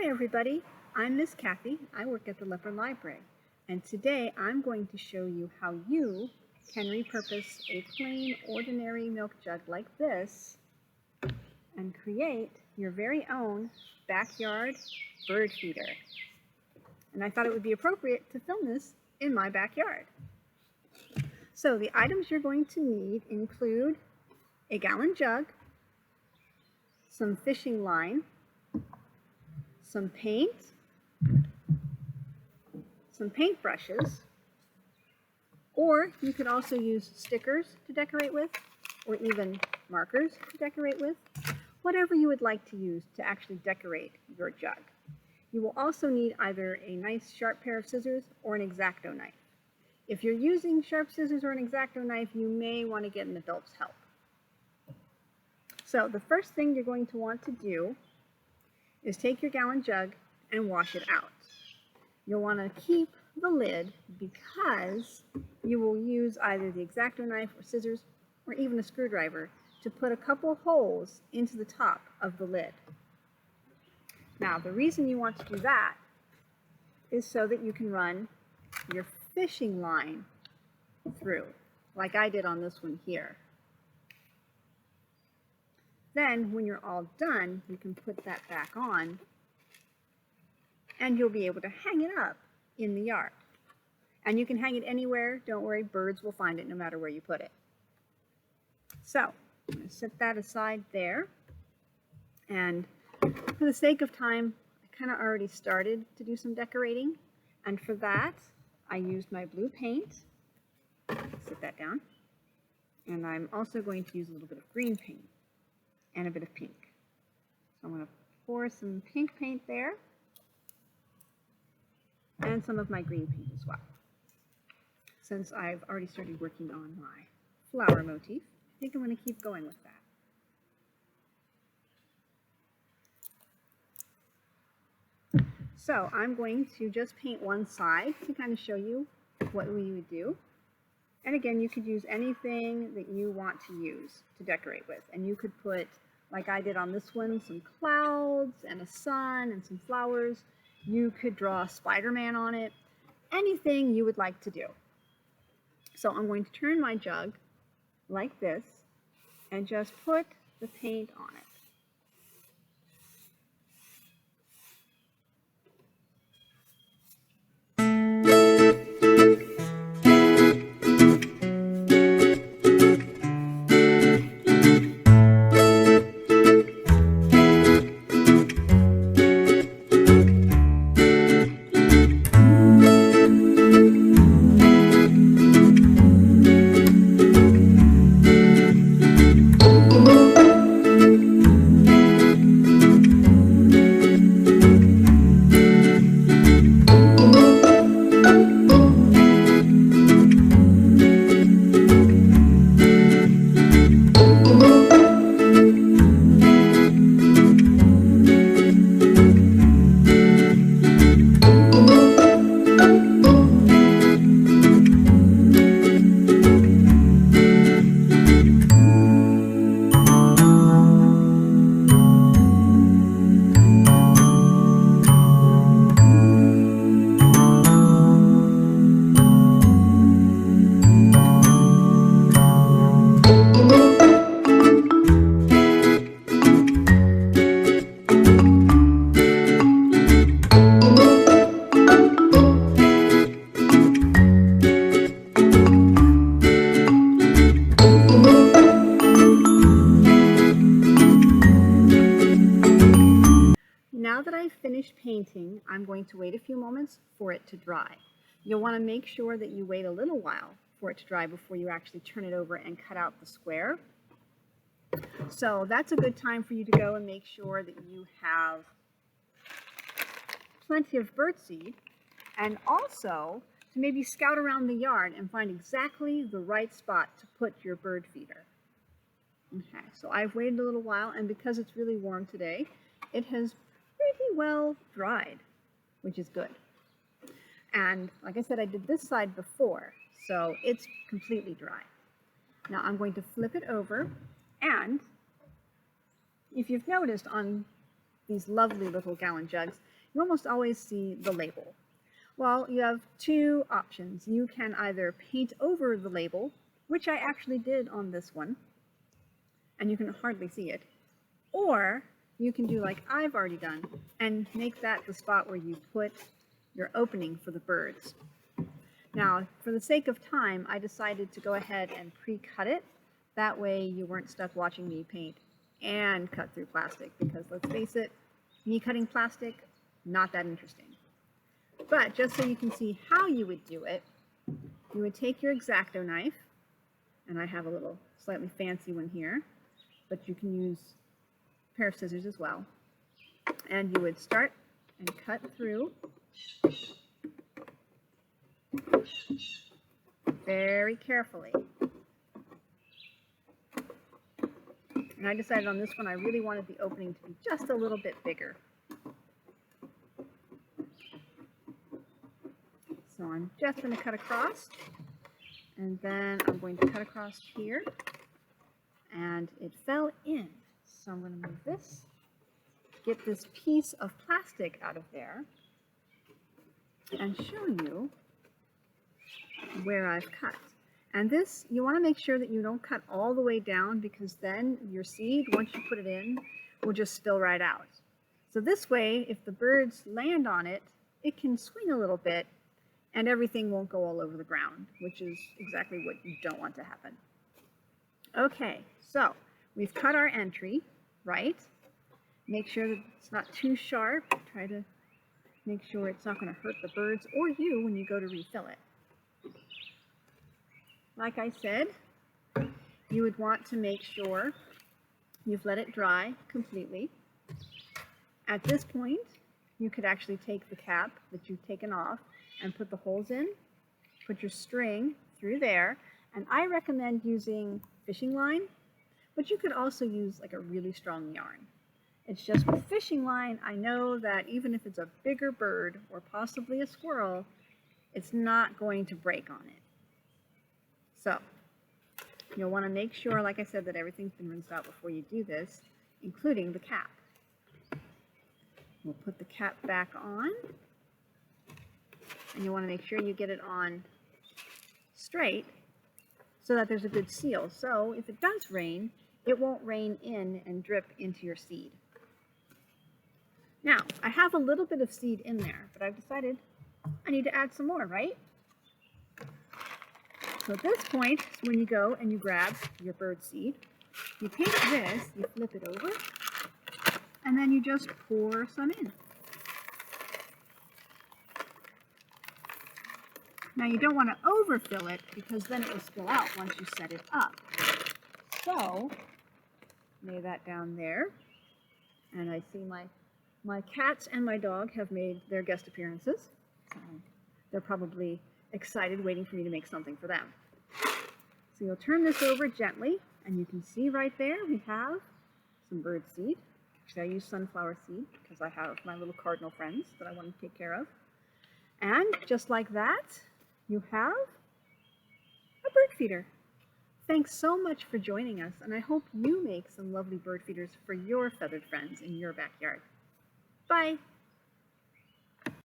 Hi everybody, I'm Miss Kathy. I work at the Leopard Library, and today I'm going to show you how you can repurpose a plain ordinary milk jug like this and create your very own backyard bird feeder. And I thought it would be appropriate to film this in my backyard. So the items you're going to need include a gallon jug, some fishing line, some paint, some paintbrushes, or you could also use stickers to decorate with, or even markers to decorate with, whatever you would like to use to actually decorate your jug. You will also need either a nice sharp pair of scissors or an X-Acto knife. If you're using sharp scissors or an X-Acto knife, you may want to get an adult's help. So the first thing you're going to want to do is take your gallon jug and wash it out. You'll want to keep the lid because you will use either the X-Acto knife or scissors or even a screwdriver to put a couple holes into the top of the lid. Now, the reason you want to do that is so that you can run your fishing line through, like I did on this one here. Then, when you're all done, you can put that back on and you'll be able to hang it up in the yard. And you can hang it anywhere. Don't worry, birds will find it no matter where you put it. So, I'm going to set that aside there. And for the sake of time, I kind of already started to do some decorating. And for that, I used my blue paint. Set that down. And I'm also going to use a little bit of green paint and a bit of pink. So I'm going to pour some pink paint there and some of my green paint as well. Since I've already started working on my flower motif, I think I'm going to keep going with that. So I'm going to just paint one side to kind of show you what we would do. And again, you could use anything that you want to use to decorate with. And you could put, like I did on this one, some clouds and a sun and some flowers. You could draw Spider-Man on it. Anything you would like to do. So I'm going to turn my jug like this and just put the paint on it. Now that I've finished painting, I'm going to wait a few moments for it to dry. You'll want to make sure that you wait a little while for it to dry before you actually turn it over and cut out the square. So that's a good time for you to go and make sure that you have plenty of birdseed, and also to maybe scout around the yard and find exactly the right spot to put your bird feeder. Okay, so I've waited a little while, and because it's really warm today, it has pretty well dried, which is good. And like I said, I did this side before, so it's completely dry. Now I'm going to flip it over, and if you've noticed on these lovely little gallon jugs, you almost always see the label. Well, you have two options. You can either paint over the label, which I actually did on this one, and you can hardly see it, or you can do like I've already done and make that the spot where you put your opening for the birds. Now, for the sake of time, I decided to go ahead and pre-cut it. That way you weren't stuck watching me paint and cut through plastic, because let's face it, me cutting plastic, not that interesting. But just so you can see how you would do it, you would take your X-Acto knife, and I have a little slightly fancy one here, but you can use a pair of scissors as well. And you would start and cut through very carefully. And I decided on this one I really wanted the opening to be just a little bit bigger. So I'm just going to cut across, and then I'm going to cut across here, and it fell in. So I'm going to move this, get this piece of plastic out of there, and show you where I've cut. And this, you want to make sure that you don't cut all the way down, because then your seed, once you put it in, will just spill right out. So this way, if the birds land on it, it can swing a little bit and everything won't go all over the ground, which is exactly what you don't want to happen. Okay, so we've cut our entry, right? Make sure that it's not too sharp. Try to make sure it's not going to hurt the birds or you when you go to refill it. Like I said, you would want to make sure you've let it dry completely. At this point, you could actually take the cap that you've taken off and put the holes in, put your string through there, and I recommend using fishing line, but you could also use like a really strong yarn. It's just with fishing line, I know that even if it's a bigger bird or possibly a squirrel, it's not going to break on it. So you'll want to make sure, like I said, that everything's been rinsed out before you do this, including the cap. We'll put the cap back on, and you want to make sure you get it on straight so that there's a good seal. So if it does rain, it won't rain in and drip into your seed. Now, I have a little bit of seed in there, but I've decided I need to add some more, right? So at this point is when you go and you grab your bird seed, you take this, you flip it over, and then you just pour some in. Now you don't want to overfill it, because then it will spill out once you set it up. So lay that down there, and I see my cats and my dog have made their guest appearances. So they're probably excited, waiting for me to make something for them. So you'll turn this over gently, and you can see right there we have some bird seed. Actually, I use sunflower seed because I have my little cardinal friends that I want to take care of. And just like that, you have a bird feeder. Thanks so much for joining us, and I hope you make some lovely bird feeders for your feathered friends in your backyard. Bye!